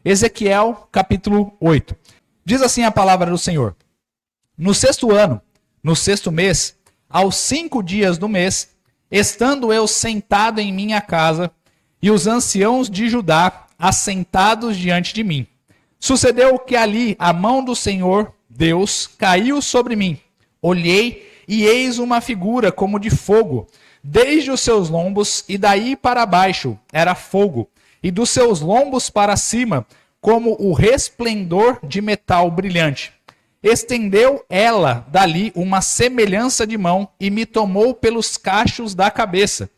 Ezequiel, capítulo 8. Diz assim a palavra do Senhor: No 6º ano, no 6º mês, aos 5 dias do mês, estando eu sentado em minha casa, e os anciãos de Judá assentados diante de mim, sucedeu que ali a mão do Senhor Deus caiu sobre mim. Olhei, e eis uma figura como de fogo, desde os seus lombos e daí para baixo era fogo, e dos seus lombos para cima, como o resplendor de metal brilhante. Estendeu ela dali uma semelhança de mão e me tomou pelos cachos da cabeça.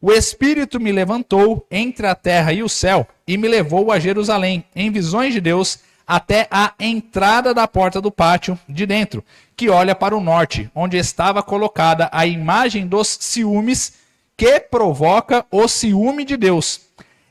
O Espírito me levantou entre a terra e o céu e me levou a Jerusalém, em visões de Deus, até a entrada da porta do pátio de dentro, que olha para o norte, onde estava colocada a imagem dos ciúmes, que provoca o ciúme de Deus.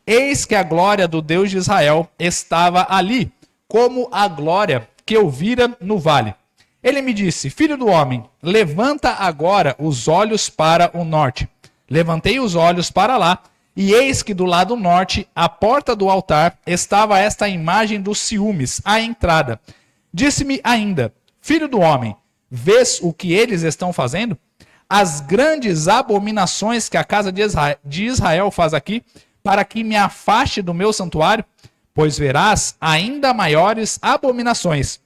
Eis que a glória do Deus de Israel estava ali, como a glória que eu vira no vale. Ele me disse: Filho do homem, levanta agora os olhos para o norte. Levantei os olhos para lá, e eis que do lado norte, à porta do altar, estava esta imagem dos ciúmes, à entrada. Disse-me ainda: Filho do homem, vês o que eles estão fazendo? As grandes abominações que a casa de Israel faz aqui, para que me afaste do meu santuário? Pois verás ainda maiores abominações.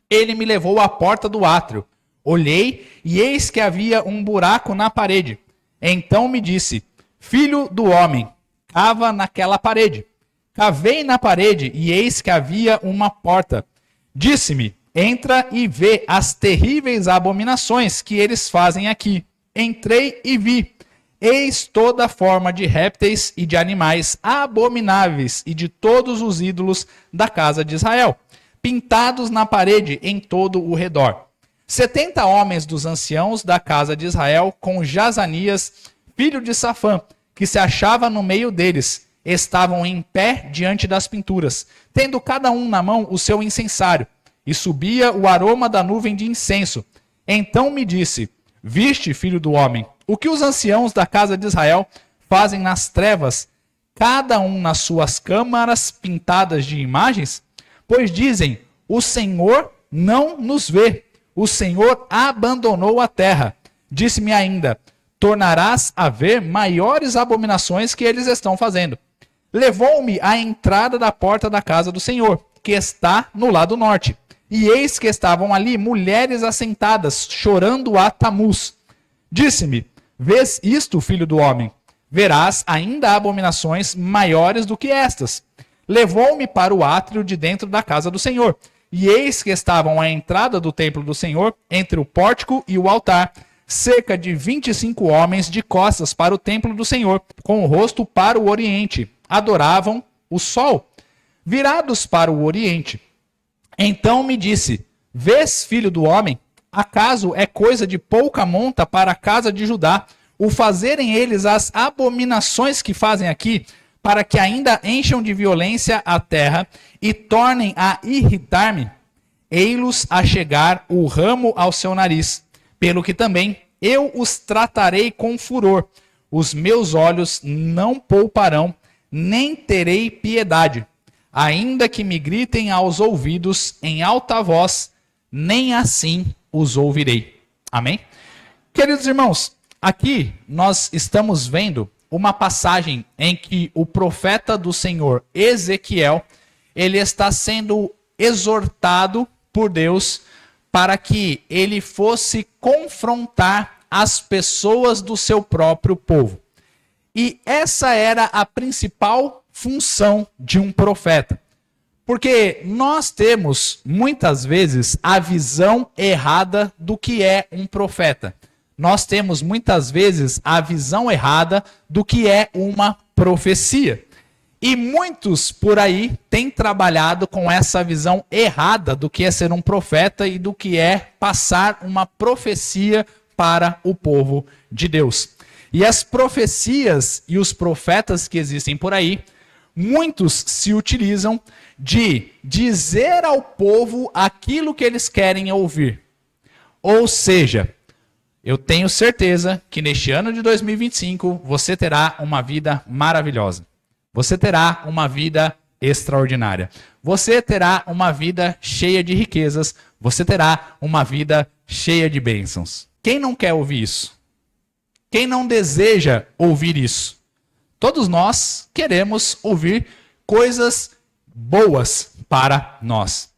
Ele me levou à porta do átrio. Olhei, e eis que havia um buraco na parede. Então me disse: Filho do homem, cava naquela parede. Cavei na parede, e eis que havia uma porta. Disse-me: Entra e vê as terríveis abominações que eles fazem aqui. Entrei e vi. Eis toda forma de répteis e de animais abomináveis e de todos os ídolos da casa de Israel, pintados na parede em todo o redor. 70 homens dos anciãos da casa de Israel, com Jazanias, filho de Safã, que se achava no meio deles, estavam em pé diante das pinturas, tendo cada um na mão o seu incensário, e subia o aroma da nuvem de incenso. Então me disse: Viste, filho do homem, o que os anciãos da casa de Israel fazem nas trevas, cada um nas suas câmaras pintadas de imagens? Pois dizem: O Senhor não nos vê, o Senhor abandonou a terra. Disse-me ainda: Tornarás a ver maiores abominações que eles estão fazendo. Levou-me à entrada da porta da casa do Senhor, que está no lado norte. E eis que estavam ali mulheres assentadas, chorando a Tamuz. Disse-me: Vês isto, filho do homem? Verás ainda abominações maiores do que estas. Levou-me para o átrio de dentro da casa do Senhor. E eis que estavam à entrada do templo do Senhor, entre o pórtico e o altar, cerca de 25 homens de costas para o templo do Senhor, com o rosto para o oriente. Adoravam o sol, virados para o oriente. Então me disse: Vês, filho do homem? Acaso é coisa de pouca monta para a casa de Judá o fazerem eles as abominações que fazem aqui, para que ainda encham de violência a terra e tornem a irritar-me? Ei-los a chegar o ramo ao seu nariz, pelo que também eu os tratarei com furor. Os meus olhos não pouparão, nem terei piedade. Ainda que me gritem aos ouvidos em alta voz, nem assim os ouvirei. Amém? Queridos irmãos, aqui nós estamos vendo uma passagem em que o profeta do Senhor, Ezequiel, ele está sendo exortado por Deus para que ele fosse confrontar as pessoas do seu próprio povo. E essa era a principal função de um profeta. Porque nós temos, muitas vezes, a visão errada do que é um profeta. Nós temos, muitas vezes, a visão errada do que é uma profecia. E muitos por aí têm trabalhado com essa visão errada do que é ser um profeta e do que é passar uma profecia para o povo de Deus. E as profecias e os profetas que existem por aí, muitos se utilizam de dizer ao povo aquilo que eles querem ouvir. Ou seja, eu tenho certeza que neste ano de 2025 você terá uma vida maravilhosa. Você terá uma vida extraordinária. Você terá uma vida cheia de riquezas, você terá uma vida cheia de bênçãos. Quem não quer ouvir isso? Quem não deseja ouvir isso? Todos nós queremos ouvir coisas boas para nós.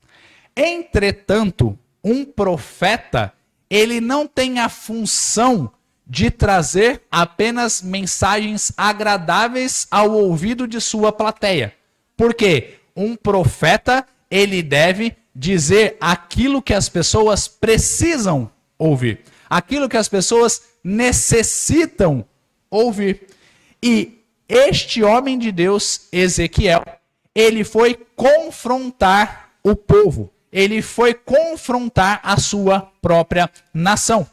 Entretanto, um profeta, ele não tem a função de trazer apenas mensagens agradáveis ao ouvido de sua plateia. Por quê? Um profeta, ele deve dizer aquilo que as pessoas precisam ouvir, aquilo que as pessoas necessitam ouvir. E este homem de Deus, Ezequiel, ele foi confrontar o povo, ele foi confrontar a sua própria nação.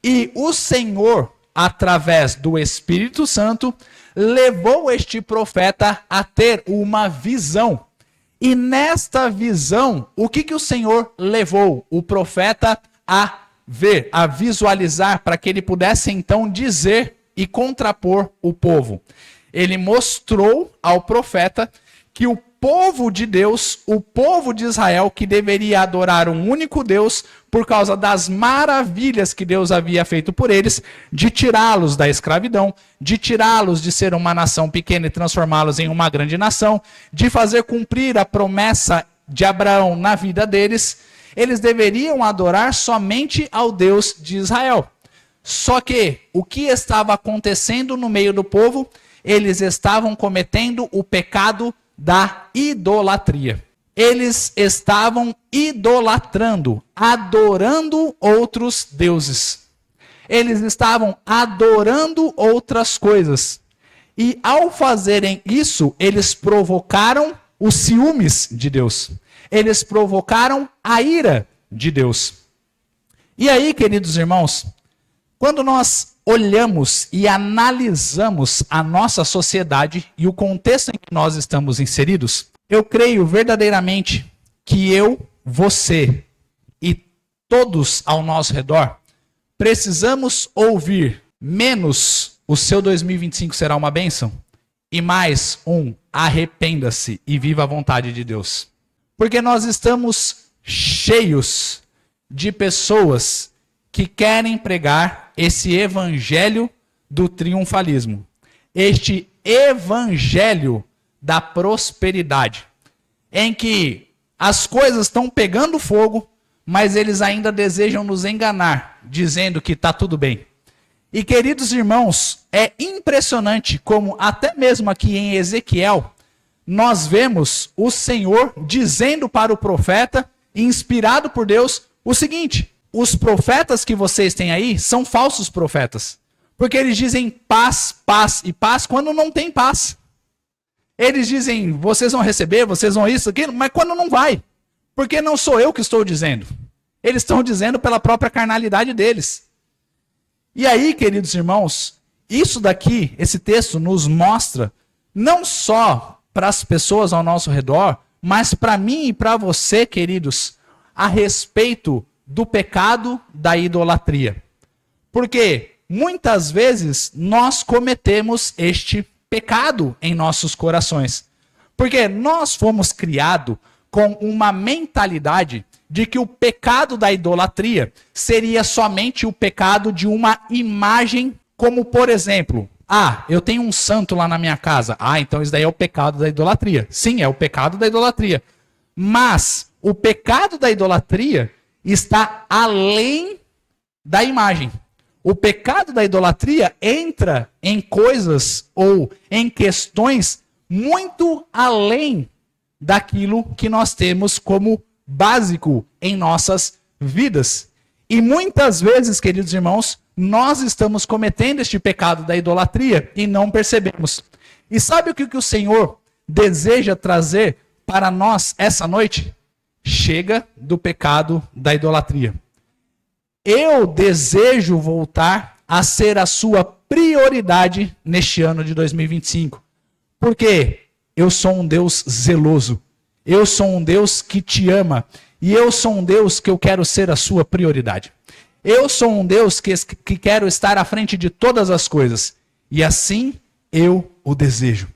E o Senhor, através do Espírito Santo, levou este profeta a ter uma visão. E nesta visão, o que o Senhor levou o profeta a ver, a visualizar, para que ele pudesse então dizer e contrapor o povo? Ele mostrou ao profeta que o povo de Deus, o povo de Israel, que deveria adorar um único Deus por causa das maravilhas que Deus havia feito por eles, de tirá-los da escravidão, de tirá-los de ser uma nação pequena e transformá-los em uma grande nação, de fazer cumprir a promessa de Abraão na vida deles, eles deveriam adorar somente ao Deus de Israel. Só que o que estava acontecendo no meio do povo? Eles estavam cometendo o pecado da idolatria. Eles estavam idolatrando, adorando outros deuses. Eles estavam adorando outras coisas. E ao fazerem isso, eles provocaram os ciúmes de Deus. Eles provocaram a ira de Deus. E aí, queridos irmãos, quando nós olhamos e analisamos a nossa sociedade e o contexto em que nós estamos inseridos, eu creio verdadeiramente que eu, você e todos ao nosso redor precisamos ouvir menos o seu 2025 será uma bênção e mais arrependa-se e viva a vontade de Deus. Porque nós estamos cheios de pessoas que querem pregar esse evangelho do triunfalismo, este evangelho da prosperidade, em que as coisas estão pegando fogo, mas eles ainda desejam nos enganar, dizendo que está tudo bem. E queridos irmãos, é impressionante como até mesmo aqui em Ezequiel, nós vemos o Senhor dizendo para o profeta, inspirado por Deus, o seguinte: os profetas que vocês têm aí são falsos profetas. Porque eles dizem paz, paz e paz quando não tem paz. Eles dizem, vocês vão receber, vocês vão isso, aquilo, mas quando não vai. Porque não sou eu que estou dizendo. Eles estão dizendo pela própria carnalidade deles. E aí, queridos irmãos, isso daqui, esse texto nos mostra, não só para as pessoas ao nosso redor, mas para mim e para você, queridos, a respeito do pecado da idolatria. Porque muitas vezes nós cometemos este pecado em nossos corações. Porque nós fomos criados com uma mentalidade de que o pecado da idolatria seria somente o pecado de uma imagem, como por exemplo, eu tenho um santo lá na minha casa. Então isso daí é o pecado da idolatria. Sim, é o pecado da idolatria. Mas o pecado da idolatria está além da imagem. O pecado da idolatria entra em coisas ou em questões muito além daquilo que nós temos como básico em nossas vidas. E muitas vezes, queridos irmãos, nós estamos cometendo este pecado da idolatria e não percebemos. E sabe o que o Senhor deseja trazer para nós essa noite? Chega do pecado da idolatria. Eu desejo voltar a ser a sua prioridade neste ano de 2025. Porque eu sou um Deus zeloso. Eu sou um Deus que te ama. E eu sou um Deus que eu quero ser a sua prioridade. Eu sou um Deus que quero estar à frente de todas as coisas. E assim eu o desejo.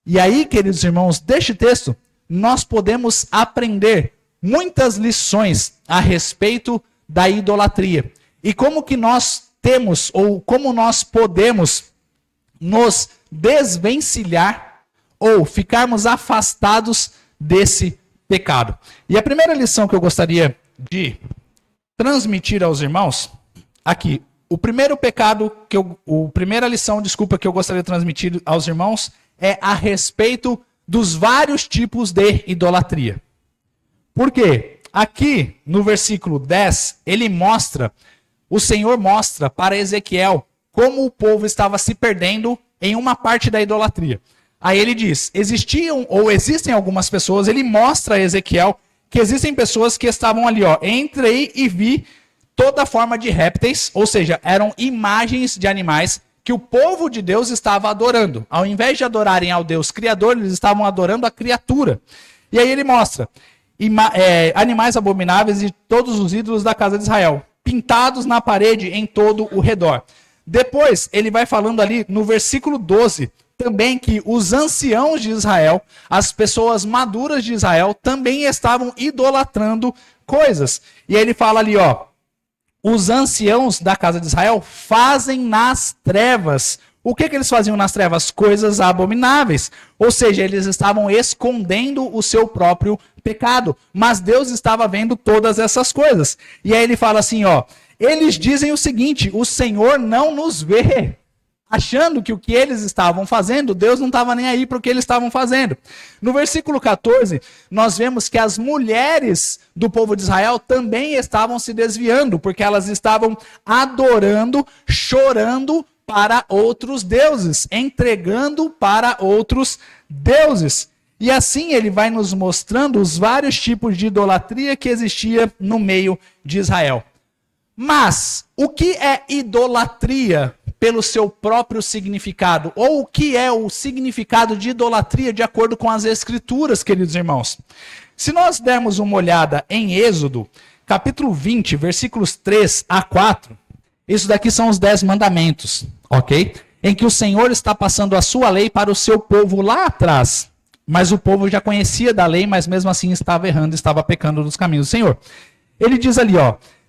E aí, queridos irmãos, deste texto, nós podemos aprender muitas lições a respeito da idolatria. E como que nós temos, ou como nós podemos nos desvencilhar ou ficarmos afastados desse pecado. E a primeira lição que eu gostaria de transmitir aos irmãos, aqui, primeira lição, que eu gostaria de transmitir aos irmãos é a respeito dos vários tipos de idolatria. Por quê? Aqui, no versículo 10, o Senhor mostra para Ezequiel como o povo estava se perdendo em uma parte da idolatria. Aí ele diz, existem algumas pessoas, ele mostra a Ezequiel que existem pessoas que estavam ali, entrei e vi toda forma de répteis, ou seja, eram imagens de animais que o povo de Deus estava adorando. Ao invés de adorarem ao Deus Criador, eles estavam adorando a criatura. E aí ele mostra animais abomináveis e todos os ídolos da casa de Israel, pintados na parede em todo o redor. Depois, ele vai falando ali no versículo 12, também que os anciãos de Israel, as pessoas maduras de Israel, também estavam idolatrando coisas. E aí ele fala ali, os anciãos da casa de Israel fazem nas trevas. O que eles faziam nas trevas? Coisas abomináveis. Ou seja, eles estavam escondendo o seu próprio pecado. Mas Deus estava vendo todas essas coisas. E aí ele fala assim, eles dizem o seguinte, o Senhor não nos vê. Achando que o que eles estavam fazendo, Deus não estava nem aí para o que eles estavam fazendo. No versículo 14, nós vemos que as mulheres do povo de Israel também estavam se desviando, porque elas estavam adorando, chorando para outros deuses, entregando para outros deuses. E assim ele vai nos mostrando os vários tipos de idolatria que existia no meio de Israel. Mas o que é idolatria pelo seu próprio significado? Ou o que é o significado de idolatria de acordo com as Escrituras, queridos irmãos? Se nós dermos uma olhada em Êxodo, capítulo 20, versículos 3 a 4, isso daqui são os 10 mandamentos, ok? Em que o Senhor está passando a sua lei para o seu povo lá atrás. Mas o povo já conhecia da lei, mas mesmo assim estava errando, estava pecando nos caminhos do Senhor. Ele diz ali,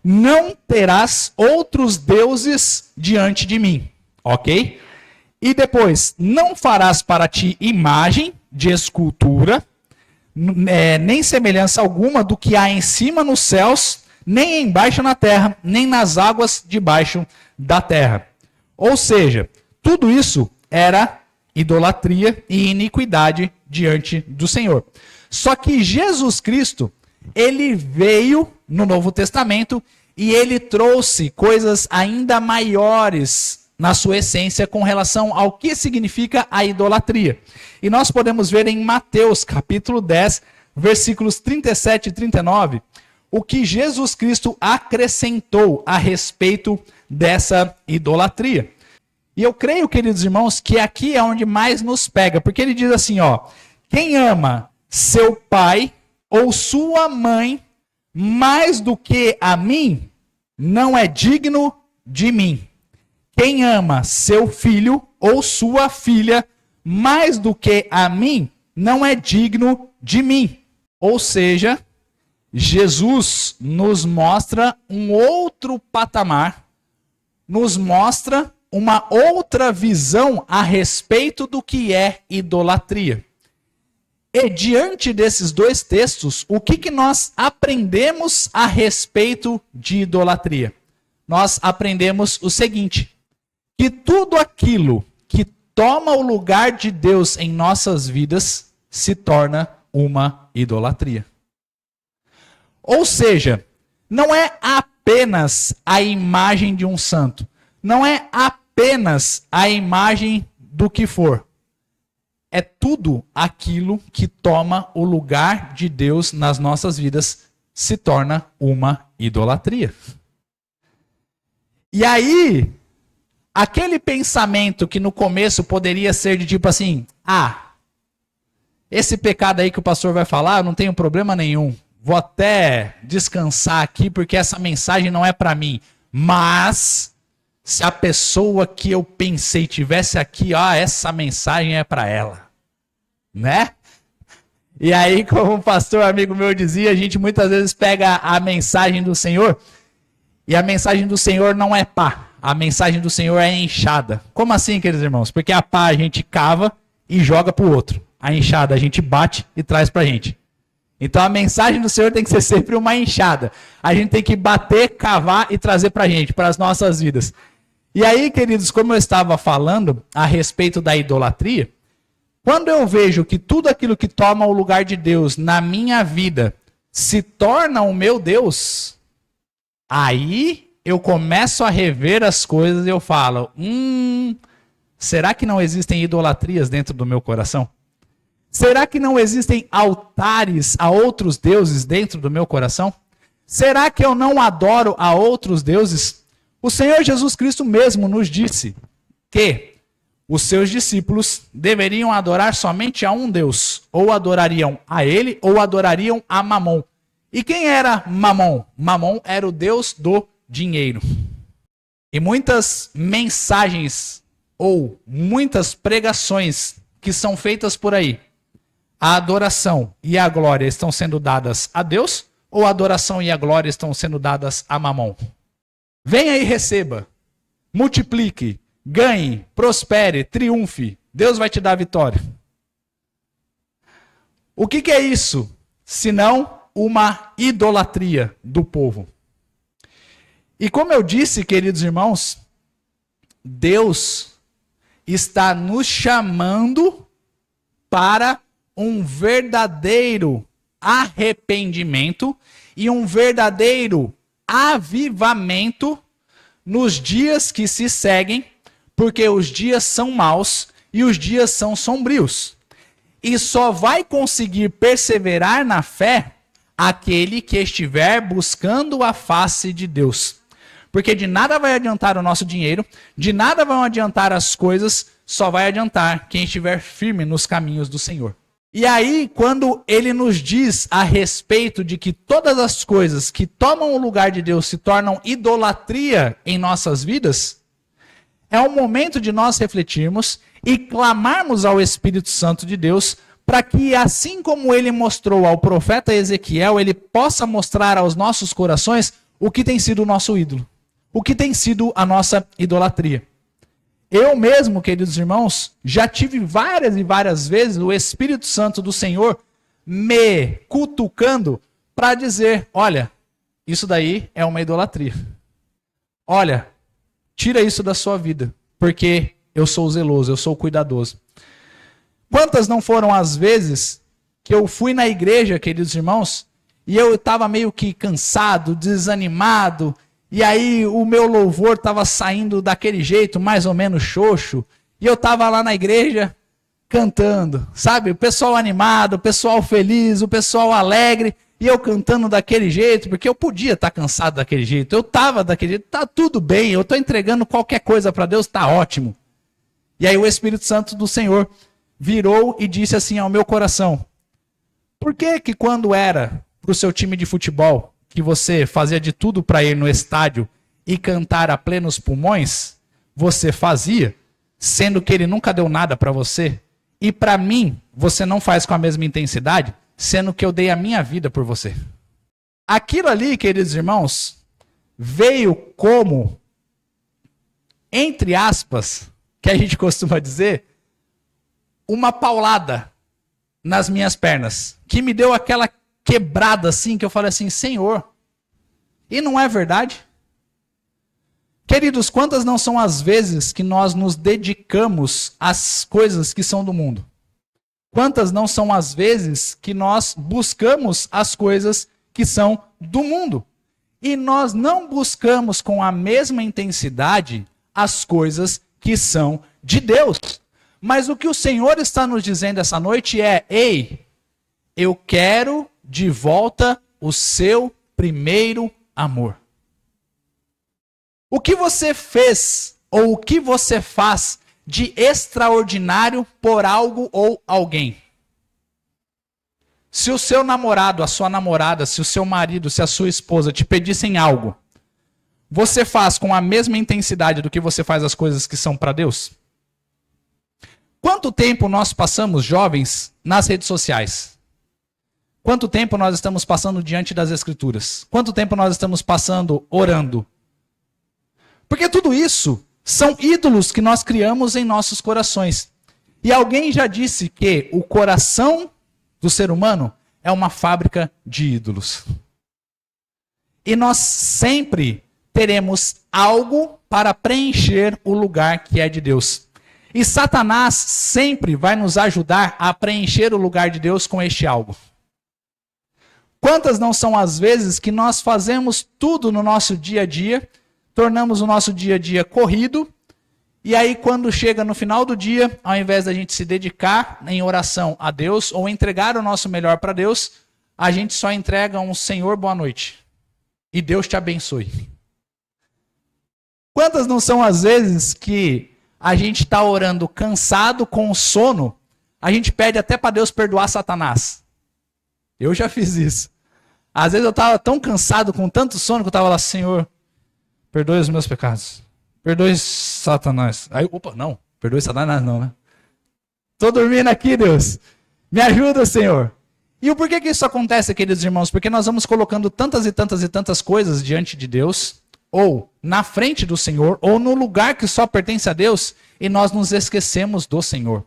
não terás outros deuses diante de mim, ok? E depois, não farás para ti imagem de escultura, nem semelhança alguma do que há em cima nos céus, nem embaixo na terra, nem nas águas debaixo da terra. Ou seja, tudo isso era idolatria e iniquidade diante do Senhor. Só que Jesus Cristo, ele veio no Novo Testamento e ele trouxe coisas ainda maiores na sua essência com relação ao que significa a idolatria. E nós podemos ver em Mateus capítulo 10, versículos 37 e 39, o que Jesus Cristo acrescentou a respeito dessa idolatria. E eu creio, queridos irmãos, que aqui é onde mais nos pega, porque ele diz assim, quem ama seu pai ou sua mãe mais do que a mim, não é digno de mim. Quem ama seu filho ou sua filha mais do que a mim, não é digno de mim. Ou seja, Jesus nos mostra um outro patamar, nos mostra uma outra visão a respeito do que é idolatria. E diante desses dois textos, o que nós aprendemos a respeito de idolatria? Nós aprendemos o seguinte, que tudo aquilo que toma o lugar de Deus em nossas vidas se torna uma idolatria. Ou seja, não é apenas a imagem de um santo, não é apenas a imagem do que for. É tudo aquilo que toma o lugar de Deus nas nossas vidas se torna uma idolatria. E aí, aquele pensamento que no começo poderia ser de tipo assim, esse pecado aí que o pastor vai falar, eu não tenho problema nenhum. Vou até descansar aqui porque essa mensagem não é para mim. Mas se a pessoa que eu pensei tivesse aqui, essa mensagem é para ela. né? E aí, como um pastor amigo meu dizia, a gente muitas vezes pega a mensagem do Senhor, e a mensagem do Senhor não é pá, a mensagem do Senhor é enxada. Como assim, queridos irmãos? Porque a pá a gente cava e joga para o outro. A enxada a gente bate e traz para a gente. Então a mensagem do Senhor tem que ser sempre uma enxada. A gente tem que bater, cavar e trazer para a gente, para as nossas vidas. E aí, queridos, como eu estava falando a respeito da idolatria, quando eu vejo que tudo aquilo que toma o lugar de Deus na minha vida se torna o meu Deus, aí eu começo a rever as coisas e eu falo, será que não existem idolatrias dentro do meu coração? Será que não existem altares a outros deuses dentro do meu coração? Será que eu não adoro a outros deuses? O Senhor Jesus Cristo mesmo nos disse que os seus discípulos deveriam adorar somente a um Deus. Ou adorariam a ele, ou adorariam a Mamon. E quem era Mamon? Mamon era o Deus do dinheiro. E muitas mensagens ou muitas pregações que são feitas por aí, a adoração e a glória estão sendo dadas a Deus, ou a adoração e a glória estão sendo dadas a Mamon? Venha e receba, multiplique, ganhe, prospere, triunfe. Deus vai te dar a vitória. O que é isso? Senão uma idolatria do povo. E como eu disse, queridos irmãos, Deus está nos chamando para um verdadeiro arrependimento e um verdadeiro avivamento nos dias que se seguem, porque os dias são maus e os dias são sombrios. E só vai conseguir perseverar na fé aquele que estiver buscando a face de Deus. Porque de nada vai adiantar o nosso dinheiro, de nada vão adiantar as coisas, só vai adiantar quem estiver firme nos caminhos do Senhor. E aí, quando ele nos diz a respeito de que todas as coisas que tomam o lugar de Deus se tornam idolatria em nossas vidas, é o momento de nós refletirmos e clamarmos ao Espírito Santo de Deus para que, assim como ele mostrou ao profeta Ezequiel, ele possa mostrar aos nossos corações o que tem sido o nosso ídolo, o que tem sido a nossa idolatria. Eu mesmo, queridos irmãos, já tive várias e várias vezes o Espírito Santo do Senhor me cutucando para dizer, olha, isso daí é uma idolatria. Olha, tira isso da sua vida, porque eu sou zeloso, eu sou cuidadoso. Quantas não foram as vezes que eu fui na igreja, queridos irmãos, e eu estava meio que cansado, desanimado, e aí o meu louvor estava saindo daquele jeito, mais ou menos xoxo, e eu estava lá na igreja cantando, sabe? O pessoal animado, o pessoal feliz, o pessoal alegre, e eu cantando daquele jeito, porque eu podia estar cansado daquele jeito, eu estava daquele jeito, tá tudo bem, eu estou entregando qualquer coisa para Deus, tá ótimo. E aí o Espírito Santo do Senhor virou e disse assim ao meu coração, por que quando era para o seu time de futebol, que você fazia de tudo para ir no estádio e cantar a plenos pulmões, você fazia, sendo que ele nunca deu nada para você, e para mim você não faz com a mesma intensidade, sendo que eu dei a minha vida por você. Aquilo ali, queridos irmãos, veio como, entre aspas, que a gente costuma dizer, uma paulada nas minhas pernas, que me deu aquela quebrada assim, que eu falei assim, Senhor, e não é verdade? Queridos, quantas não são as vezes que nós nos dedicamos às coisas que são do mundo? Quantas não são as vezes que nós buscamos as coisas que são do mundo? E nós não buscamos com a mesma intensidade as coisas que são de Deus. Mas o que o Senhor está nos dizendo essa noite é, ei, eu quero de volta o seu primeiro amor. O que você fez ou o que você faz de extraordinário por algo ou alguém? Se o seu namorado, a sua namorada, se o seu marido, se a sua esposa te pedissem algo, você faz com a mesma intensidade do que você faz as coisas que são para Deus? Quanto tempo nós passamos, jovens, nas redes sociais? Quanto tempo nós estamos passando diante das Escrituras? Quanto tempo nós estamos passando orando? Porque tudo isso são ídolos que nós criamos em nossos corações. E alguém já disse que o coração do ser humano é uma fábrica de ídolos. E nós sempre teremos algo para preencher o lugar que é de Deus. E Satanás sempre vai nos ajudar a preencher o lugar de Deus com este algo. Quantas não são as vezes que nós fazemos tudo no nosso dia a dia, tornamos o nosso dia a dia corrido, e aí quando chega no final do dia, ao invés da gente se dedicar em oração a Deus, ou entregar o nosso melhor para Deus, a gente só entrega um Senhor, boa noite. E Deus te abençoe. Quantas não são as vezes que a gente está orando cansado, com sono, a gente pede até para Deus perdoar Satanás. Eu já fiz isso. Às vezes eu estava tão cansado, com tanto sono, que eu estava lá, Senhor, perdoe os meus pecados. Perdoe Satanás. Aí, opa, não, perdoe Satanás não, né? Estou dormindo aqui, Deus. Me ajuda, Senhor. E o porquê que isso acontece, queridos irmãos? Porque nós vamos colocando tantas e tantas e tantas coisas diante de Deus, ou na frente do Senhor, ou no lugar que só pertence a Deus, e nós nos esquecemos do Senhor.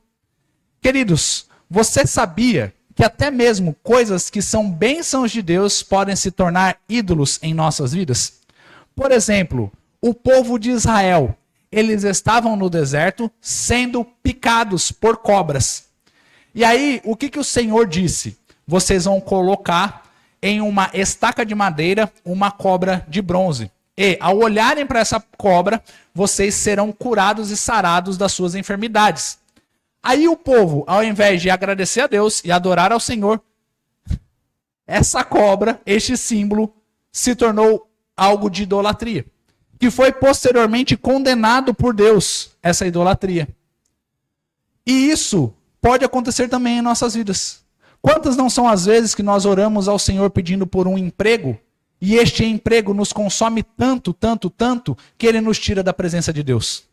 Queridos, você sabia que até mesmo coisas que são bênçãos de Deus podem se tornar ídolos em nossas vidas? Por exemplo, o povo de Israel, eles estavam no deserto sendo picados por cobras. E aí, o que o Senhor disse? Vocês vão colocar em uma estaca de madeira uma cobra de bronze. E, ao olharem para essa cobra, vocês serão curados e sarados das suas enfermidades. Aí o povo, ao invés de agradecer a Deus e adorar ao Senhor, essa cobra, este símbolo, se tornou algo de idolatria. Que foi posteriormente condenado por Deus, essa idolatria. E isso pode acontecer também em nossas vidas. Quantas não são as vezes que nós oramos ao Senhor pedindo por um emprego, e este emprego nos consome tanto, tanto, tanto, que ele nos tira da presença de Deus?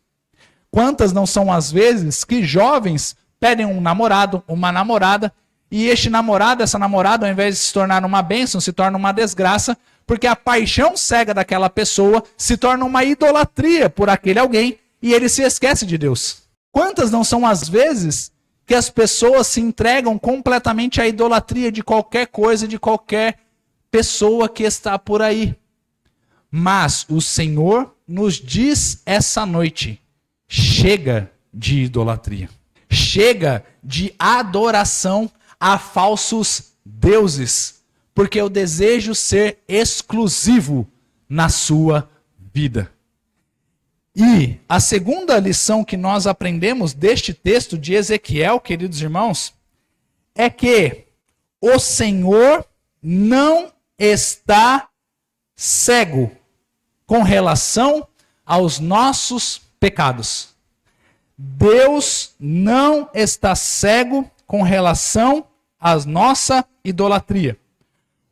Quantas não são as vezes que jovens pedem um namorado, uma namorada, e este namorado, essa namorada, ao invés de se tornar uma bênção, se torna uma desgraça, porque a paixão cega daquela pessoa se torna uma idolatria por aquele alguém, e ele se esquece de Deus. Quantas não são as vezes que as pessoas se entregam completamente à idolatria de qualquer coisa, de qualquer pessoa que está por aí? Mas o Senhor nos diz essa noite: chega de idolatria. Chega de adoração a falsos deuses. Porque eu desejo ser exclusivo na sua vida. E a segunda lição que nós aprendemos deste texto de Ezequiel, queridos irmãos, é que o Senhor não está cego com relação aos nossos pecados. Deus não está cego com relação à nossa idolatria.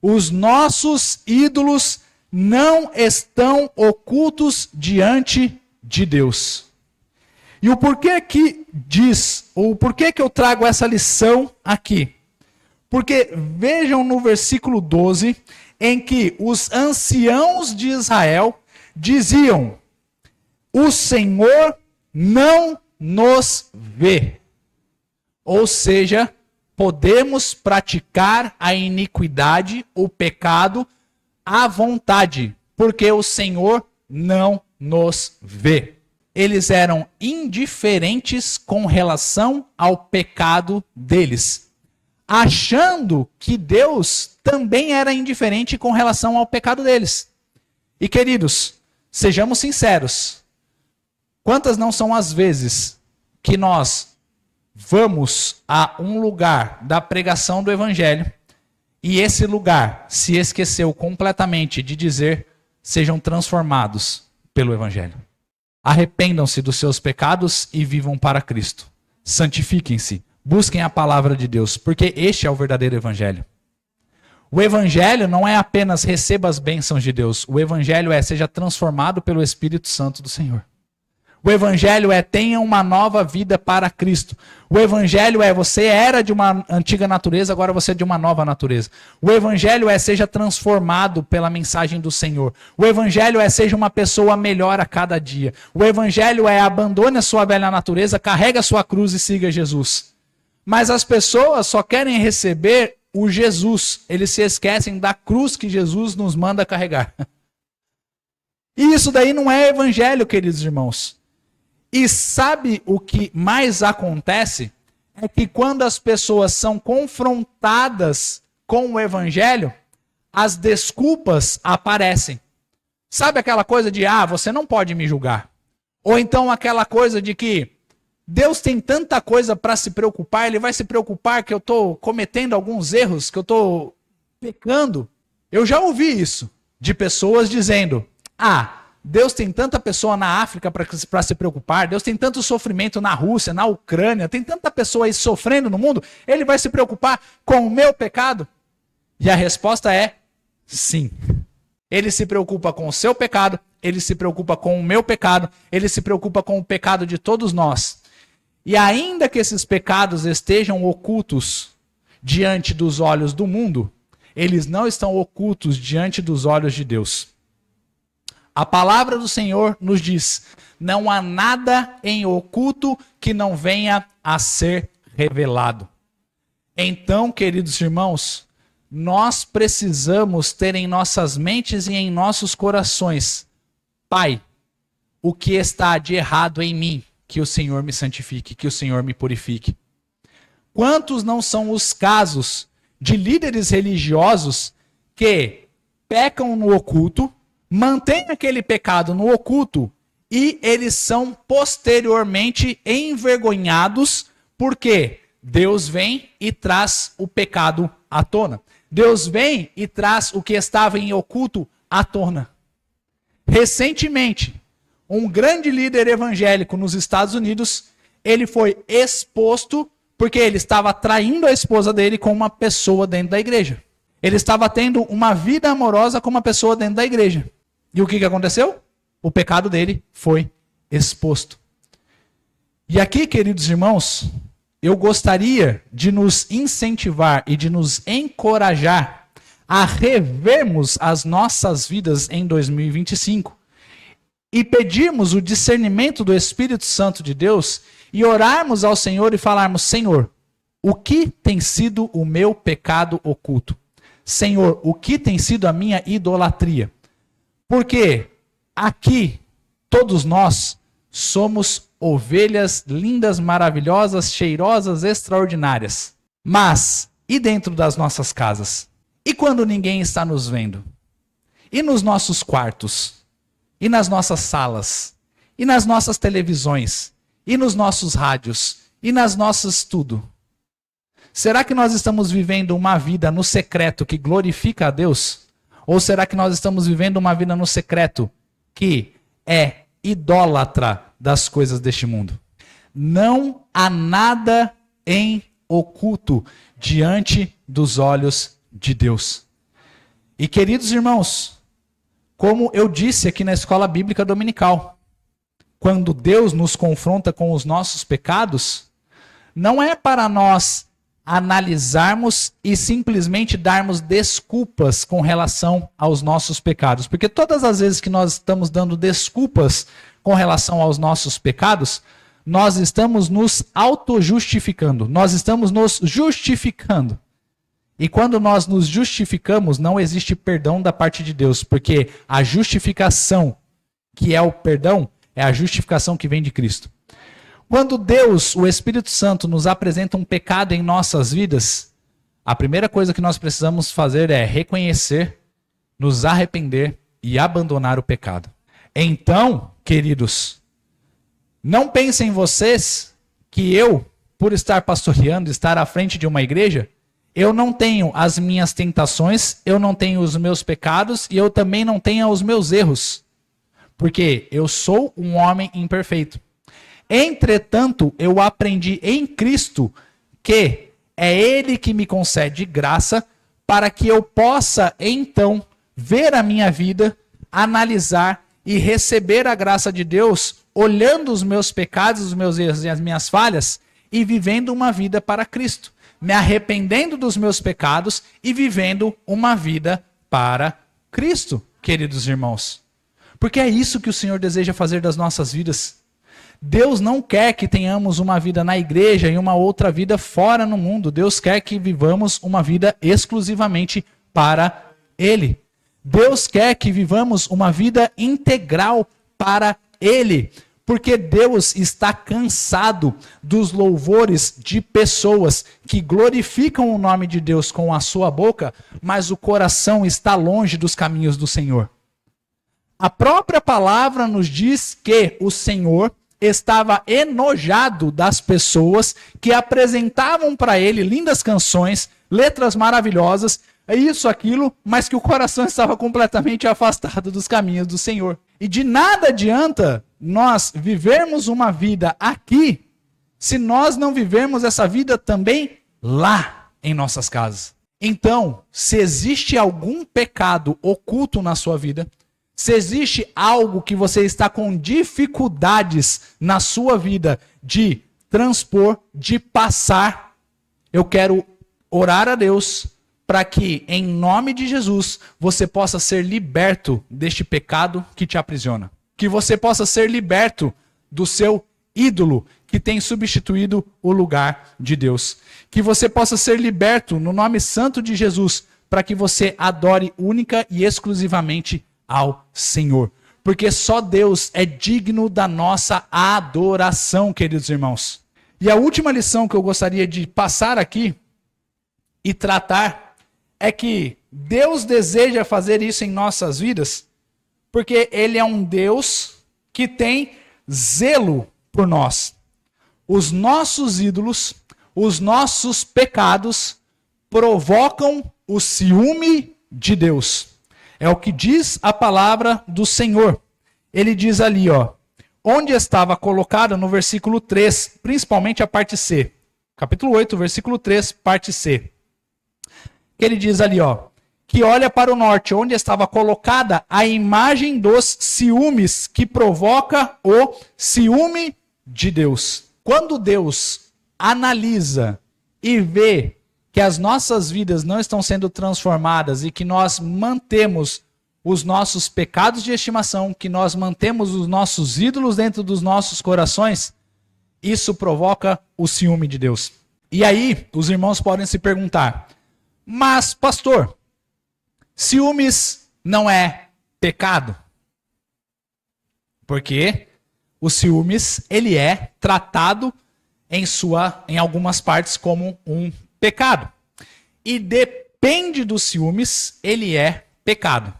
Os nossos ídolos não estão ocultos diante de Deus. E o porquê que diz, ou o porquê que eu trago essa lição aqui? Porque vejam no versículo 12, em que os anciãos de Israel diziam: o Senhor não nos vê. Ou seja, podemos praticar a iniquidade, o pecado, à vontade, porque o Senhor não nos vê. Eles eram indiferentes com relação ao pecado deles, achando que Deus também era indiferente com relação ao pecado deles. E queridos, sejamos sinceros, quantas não são as vezes que nós vamos a um lugar da pregação do Evangelho e esse lugar se esqueceu completamente de dizer: sejam transformados pelo Evangelho. Arrependam-se dos seus pecados e vivam para Cristo. Santifiquem-se, busquem a palavra de Deus, porque este é o verdadeiro Evangelho. O Evangelho não é apenas receba as bênçãos de Deus. O Evangelho é: seja transformado pelo Espírito Santo do Senhor. O evangelho é tenha uma nova vida para Cristo. O evangelho é você era de uma antiga natureza, agora você é de uma nova natureza. O evangelho é seja transformado pela mensagem do Senhor. O evangelho é seja uma pessoa melhor a cada dia. O evangelho é abandone a sua velha natureza, carregue a sua cruz e siga Jesus. Mas as pessoas só querem receber o Jesus. Eles se esquecem da cruz que Jesus nos manda carregar. E isso daí não é evangelho, queridos irmãos. E sabe o que mais acontece? É que quando as pessoas são confrontadas com o evangelho, as desculpas aparecem. Sabe aquela coisa de, você não pode me julgar. Ou então aquela coisa de que Deus tem tanta coisa para se preocupar, ele vai se preocupar que eu estou cometendo alguns erros, que eu estou pecando. Eu já ouvi isso de pessoas dizendo, Deus tem tanta pessoa na África para se preocupar, Deus tem tanto sofrimento na Rússia, na Ucrânia, tem tanta pessoa aí sofrendo no mundo, ele vai se preocupar com o meu pecado? E a resposta é sim. Ele se preocupa com o seu pecado, ele se preocupa com o meu pecado, ele se preocupa com o pecado de todos nós. E ainda que esses pecados estejam ocultos diante dos olhos do mundo, eles não estão ocultos diante dos olhos de Deus. A palavra do Senhor nos diz, não há nada em oculto que não venha a ser revelado. Então, queridos irmãos, nós precisamos ter em nossas mentes e em nossos corações, Pai, o que está de errado em mim, que o Senhor me santifique, que o Senhor me purifique. Quantos não são os casos de líderes religiosos que pecam no oculto, mantém aquele pecado no oculto e eles são posteriormente envergonhados porque Deus vem e traz o pecado à tona. Deus vem e traz o que estava em oculto à tona. Recentemente, um grande líder evangélico nos Estados Unidos, ele foi exposto porque ele estava traindo a esposa dele com uma pessoa dentro da igreja. Ele estava tendo uma vida amorosa com uma pessoa dentro da igreja. E o que aconteceu? O pecado dele foi exposto. E aqui, queridos irmãos, eu gostaria de nos incentivar e de nos encorajar a revermos as nossas vidas em 2025 e pedirmos o discernimento do Espírito Santo de Deus e orarmos ao Senhor e falarmos, Senhor, o que tem sido o meu pecado oculto? Senhor, o que tem sido a minha idolatria? Porque aqui, todos nós somos ovelhas lindas, maravilhosas, cheirosas, extraordinárias. Mas, e dentro das nossas casas? E quando ninguém está nos vendo? E nos nossos quartos? E nas nossas salas? E nas nossas televisões? E nos nossos rádios? E nas nossas tudo? Será que nós estamos vivendo uma vida no secreto que glorifica a Deus? Ou será que nós estamos vivendo uma vida no secreto que é idólatra das coisas deste mundo? Não há nada em oculto diante dos olhos de Deus. E queridos irmãos, como eu disse aqui na escola bíblica dominical, quando Deus nos confronta com os nossos pecados, não é para nós analisarmos e simplesmente darmos desculpas com relação aos nossos pecados. Porque todas as vezes que nós estamos dando desculpas com relação aos nossos pecados, nós estamos nos auto-justificando. Nós estamos nos justificando. E quando nós nos justificamos, não existe perdão da parte de Deus. Porque a justificação, que é o perdão, é a justificação que vem de Cristo. Quando Deus, o Espírito Santo, nos apresenta um pecado em nossas vidas, a primeira coisa que nós precisamos fazer é reconhecer, nos arrepender e abandonar o pecado. Então, queridos, não pensem vocês que eu, por estar pastoreando, estar à frente de uma igreja, eu não tenho as minhas tentações, eu não tenho os meus pecados e eu também não tenho os meus erros. Porque eu sou um homem imperfeito. Entretanto, eu aprendi em Cristo que é Ele que me concede graça para que eu possa, então, ver a minha vida, analisar e receber a graça de Deus olhando os meus pecados, os meus erros e as minhas falhas e vivendo uma vida para Cristo. Me arrependendo dos meus pecados e vivendo uma vida para Cristo, queridos irmãos. Porque é isso que o Senhor deseja fazer das nossas vidas. Deus não quer que tenhamos uma vida na igreja e uma outra vida fora no mundo. Deus quer que vivamos uma vida exclusivamente para Ele. Deus quer que vivamos uma vida integral para Ele. Porque Deus está cansado dos louvores de pessoas que glorificam o nome de Deus com a sua boca, mas o coração está longe dos caminhos do Senhor. A própria palavra nos diz que o Senhor estava enojado das pessoas que apresentavam para ele lindas canções, letras maravilhosas, isso, aquilo, mas que o coração estava completamente afastado dos caminhos do Senhor. E de nada adianta nós vivermos uma vida aqui, se nós não vivermos essa vida também lá em nossas casas. Então, se existe algum pecado oculto na sua vida, se existe algo que você está com dificuldades na sua vida de transpor, de passar, eu quero orar a Deus para que, em nome de Jesus, você possa ser liberto deste pecado que te aprisiona. Que você possa ser liberto do seu ídolo que tem substituído o lugar de Deus. Que você possa ser liberto no nome santo de Jesus para que você adore única e exclusivamente ao Senhor. Porque só Deus é digno da nossa adoração, queridos irmãos. E a última lição que eu gostaria de passar aqui e tratar é que Deus deseja fazer isso em nossas vidas porque Ele é um Deus que tem zelo por nós. Os nossos ídolos, os nossos pecados provocam o ciúme de Deus. É o que diz a palavra do Senhor. Ele diz ali, onde estava colocado no versículo 3, principalmente a parte C. Capítulo 8, versículo 3, parte C. Ele diz ali, que olha para o norte, onde estava colocada a imagem dos ciúmes, que provoca o ciúme de Deus. Quando Deus analisa e vê que as nossas vidas não estão sendo transformadas e que nós mantemos os nossos pecados de estimação, que nós mantemos os nossos ídolos dentro dos nossos corações, isso provoca o ciúme de Deus. E aí, os irmãos podem se perguntar, mas, pastor, ciúmes não é pecado? Porque o ciúmes, ele é tratado em algumas partes como um pecado. E depende dos ciúmes, ele é pecado.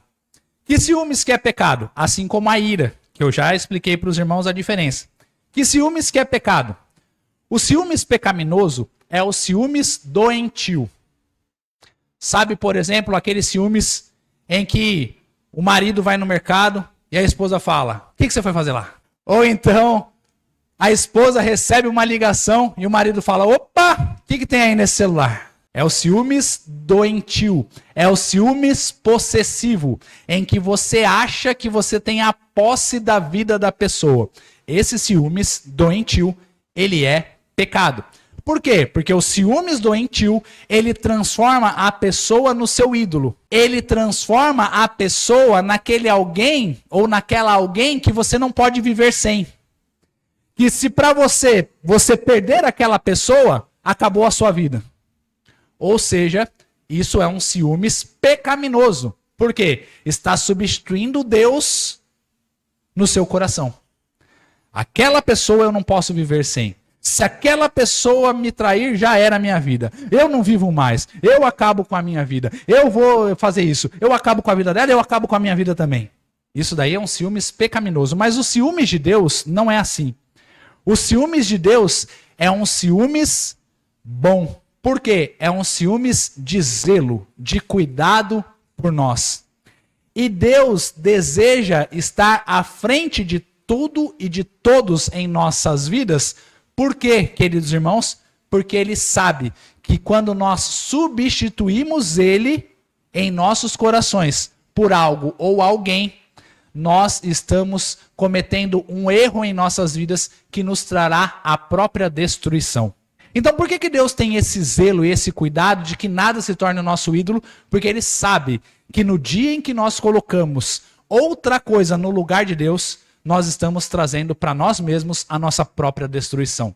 Que ciúmes que é pecado? Assim como a ira, que eu já expliquei para os irmãos a diferença. Que ciúmes que é pecado? O ciúmes pecaminoso é o ciúmes doentio. Sabe, por exemplo, aqueles ciúmes em que o marido vai no mercado e a esposa fala, o que você foi fazer lá? Ou então, a esposa recebe uma ligação e o marido fala, opa, o que tem aí nesse celular? É o ciúmes doentio, é o ciúmes possessivo, em que você acha que você tem a posse da vida da pessoa. Esse ciúmes doentio, ele é pecado. Por quê? Porque o ciúmes doentio, ele transforma a pessoa no seu ídolo. Ele transforma a pessoa naquele alguém ou naquela alguém que você não pode viver sem. Que se para você perder aquela pessoa, acabou a sua vida. Ou seja, isso é um ciúmes pecaminoso. Por quê? Está substituindo Deus no seu coração. Aquela pessoa eu não posso viver sem. Se aquela pessoa me trair, já era a minha vida. Eu não vivo mais. Eu acabo com a minha vida. Eu vou fazer isso. Eu acabo com a vida dela, eu acabo com a minha vida também. Isso daí é um ciúmes pecaminoso. Mas o ciúmes de Deus não é assim. O ciúmes de Deus é um ciúmes bom. Por quê? É um ciúmes de zelo, de cuidado por nós. E Deus deseja estar à frente de tudo e de todos em nossas vidas. Por quê, queridos irmãos? Porque Ele sabe que quando nós substituímos Ele em nossos corações por algo ou alguém, nós estamos cometendo um erro em nossas vidas que nos trará a própria destruição. Então por que Deus tem esse zelo e esse cuidado de que nada se torne o nosso ídolo? Porque Ele sabe que no dia em que nós colocamos outra coisa no lugar de Deus, nós estamos trazendo para nós mesmos a nossa própria destruição.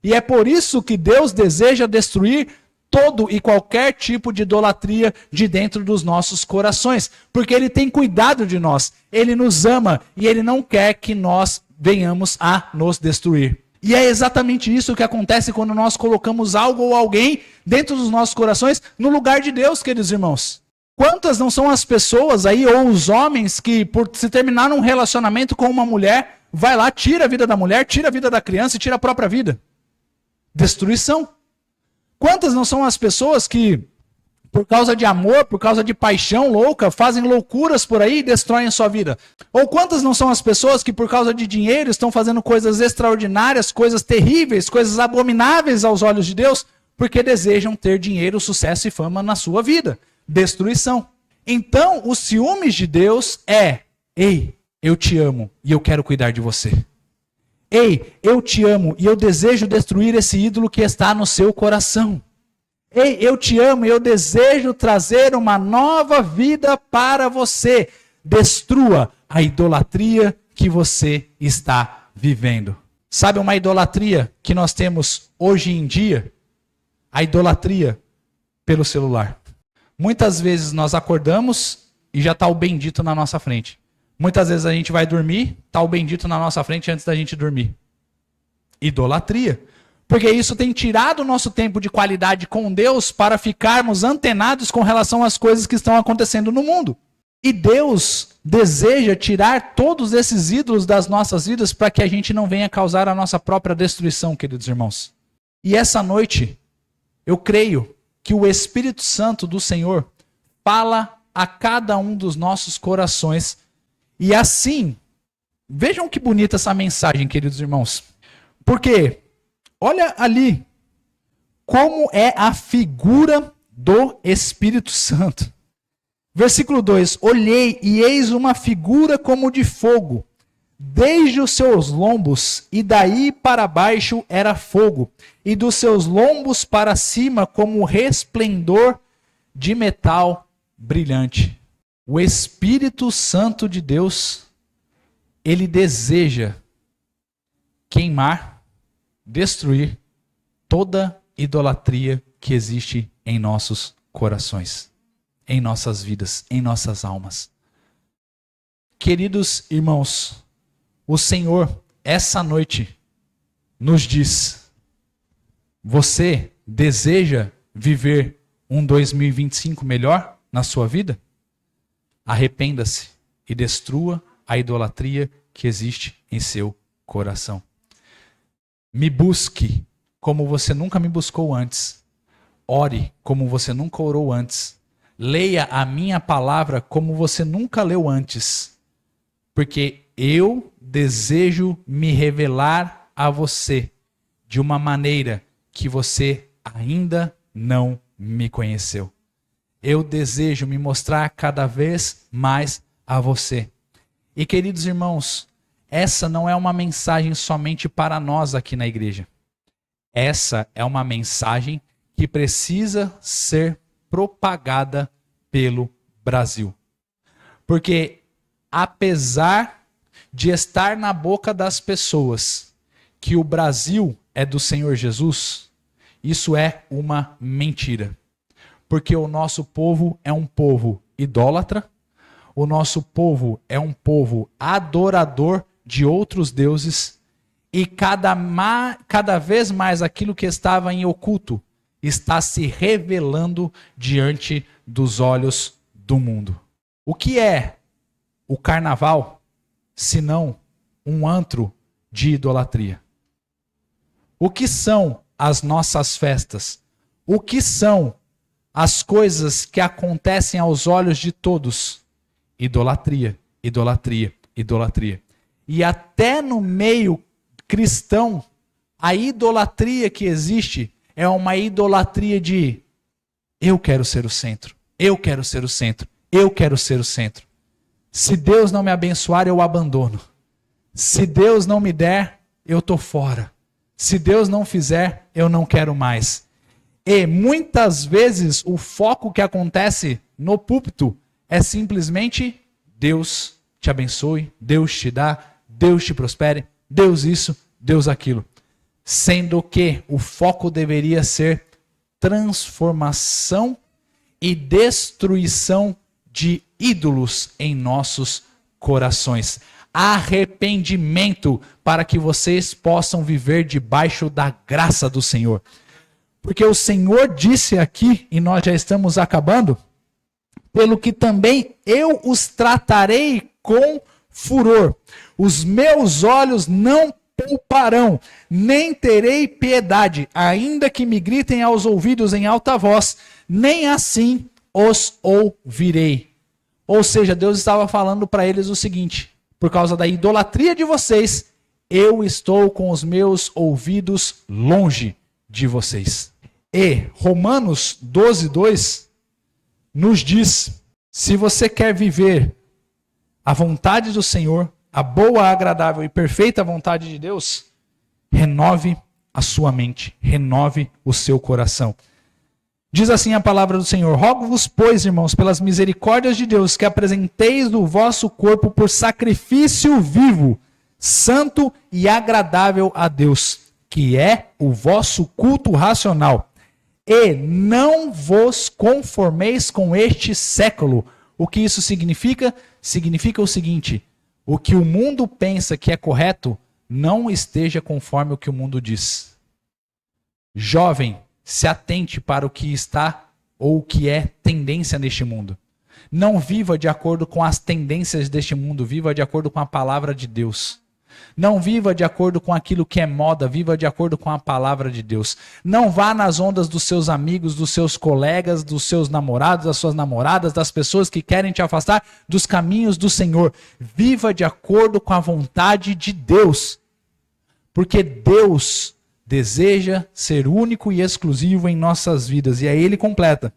E é por isso que Deus deseja destruir todo e qualquer tipo de idolatria de dentro dos nossos corações. Porque Ele tem cuidado de nós, Ele nos ama e Ele não quer que nós venhamos a nos destruir. E é exatamente isso que acontece quando nós colocamos algo ou alguém dentro dos nossos corações no lugar de Deus, queridos irmãos. Quantas não são as pessoas aí, ou os homens, que por se terminar um relacionamento com uma mulher, vai lá, tira a vida da mulher, tira a vida da criança e tira a própria vida? Destruição. Quantas não são as pessoas que, por causa de amor, por causa de paixão louca, fazem loucuras por aí e destroem a sua vida? Ou quantas não são as pessoas que, por causa de dinheiro, estão fazendo coisas extraordinárias, coisas terríveis, coisas abomináveis aos olhos de Deus, porque desejam ter dinheiro, sucesso e fama na sua vida? Destruição. Então, os ciúmes de Deus é: ei, eu te amo e eu quero cuidar de você. Ei, eu te amo e eu desejo destruir esse ídolo que está no seu coração. Ei, eu te amo e eu desejo trazer uma nova vida para você. Destrua a idolatria que você está vivendo. Sabe uma idolatria que nós temos hoje em dia? A idolatria pelo celular. Muitas vezes nós acordamos e já está o bendito na nossa frente. Muitas vezes a gente vai dormir, está o bendito na nossa frente antes da gente dormir. Idolatria. Porque isso tem tirado o nosso tempo de qualidade com Deus para ficarmos antenados com relação às coisas que estão acontecendo no mundo. E Deus deseja tirar todos esses ídolos das nossas vidas para que a gente não venha causar a nossa própria destruição, queridos irmãos. E essa noite, eu creio que o Espírito Santo do Senhor fala a cada um dos nossos corações. E assim, vejam que bonita essa mensagem, queridos irmãos. Porque, olha ali, como é a figura do Espírito Santo. Versículo 2: olhei e eis uma figura como de fogo, desde os seus lombos, e daí para baixo era fogo, e dos seus lombos para cima como resplendor de metal brilhante. O Espírito Santo de Deus, ele deseja queimar, destruir toda idolatria que existe em nossos corações, em nossas vidas, em nossas almas. Queridos irmãos, o Senhor, essa noite, nos diz: você deseja viver um 2025 melhor na sua vida? Arrependa-se e destrua a idolatria que existe em seu coração. Me busque como você nunca me buscou antes. Ore como você nunca orou antes. Leia a minha palavra como você nunca leu antes. Porque eu desejo me revelar a você de uma maneira que você ainda não me conheceu. Eu desejo me mostrar cada vez mais a você. E queridos irmãos, essa não é uma mensagem somente para nós aqui na igreja. Essa é uma mensagem que precisa ser propagada pelo Brasil. Porque apesar de estar na boca das pessoas que o Brasil é do Senhor Jesus, isso é uma mentira. Porque o nosso povo é um povo idólatra, o nosso povo é um povo adorador de outros deuses, e cada vez mais aquilo que estava em oculto está se revelando diante dos olhos do mundo. O que é o carnaval, senão um antro de idolatria? O que são as nossas festas? O que são as coisas que acontecem aos olhos de todos? Idolatria, idolatria, idolatria. E até no meio cristão, a idolatria que existe é uma idolatria de eu quero ser o centro, eu quero ser o centro, eu quero ser o centro. Se Deus não me abençoar, eu abandono. Se Deus não me der, eu estou fora. Se Deus não fizer, eu não quero mais. E muitas vezes o foco que acontece no púlpito é simplesmente Deus te abençoe, Deus te dá, Deus te prospere, Deus isso, Deus aquilo. Sendo que o foco deveria ser transformação e destruição de ídolos em nossos corações. Arrependimento para que vocês possam viver debaixo da graça do Senhor. Porque o Senhor disse aqui, e nós já estamos acabando, pelo que também eu os tratarei com furor. Os meus olhos não pouparão, nem terei piedade, ainda que me gritem aos ouvidos em alta voz, nem assim os ouvirei. Ou seja, Deus estava falando para eles o seguinte: por causa da idolatria de vocês, eu estou com os meus ouvidos longe de vocês. E Romanos 12:2 nos diz: se você quer viver a vontade do Senhor, a boa, agradável e perfeita vontade de Deus, renove a sua mente, renove o seu coração. Diz assim a palavra do Senhor: rogo-vos, pois, irmãos, pelas misericórdias de Deus, que apresenteis o vosso corpo por sacrifício vivo, santo e agradável a Deus, que é o vosso culto racional. E não vos conformeis com este século. O que isso significa? Significa o seguinte: o que o mundo pensa que é correto, não esteja conforme o que o mundo diz. Jovem, se atente para o que está ou o que é tendência neste mundo. Não viva de acordo com as tendências deste mundo, viva de acordo com a palavra de Deus. Não viva de acordo com aquilo que é moda, viva de acordo com a palavra de Deus. Não vá nas ondas dos seus amigos, dos seus colegas, dos seus namorados, das suas namoradas, das pessoas que querem te afastar dos caminhos do Senhor. Viva de acordo com a vontade de Deus. Porque Deus deseja ser único e exclusivo em nossas vidas. E aí ele completa: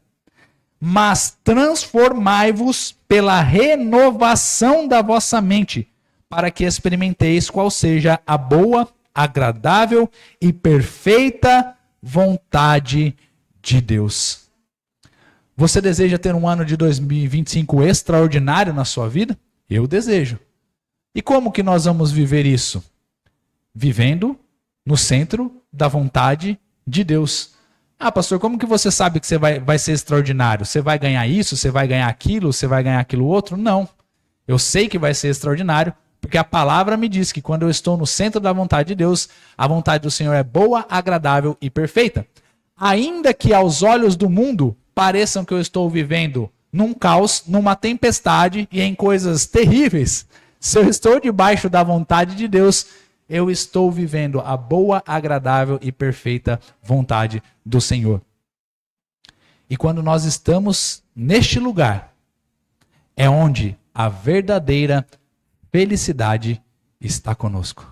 mas transformai-vos pela renovação da vossa mente, para que experimenteis qual seja a boa, agradável e perfeita vontade de Deus. Você deseja ter um ano de 2025 extraordinário na sua vida? Eu desejo. E como que nós vamos viver isso? Vivendo no centro da vontade de Deus. Ah, pastor, como que você sabe que você vai ser extraordinário? Você vai ganhar isso? Você vai ganhar aquilo? Você vai ganhar aquilo outro? Não. Eu sei que vai ser extraordinário, porque a palavra me diz que quando eu estou no centro da vontade de Deus, a vontade do Senhor é boa, agradável e perfeita. Ainda que aos olhos do mundo pareçam que eu estou vivendo num caos, numa tempestade e em coisas terríveis, se eu estou debaixo da vontade de Deus, eu estou vivendo a boa, agradável e perfeita vontade do Senhor. E quando nós estamos neste lugar, é onde a verdadeira felicidade está conosco.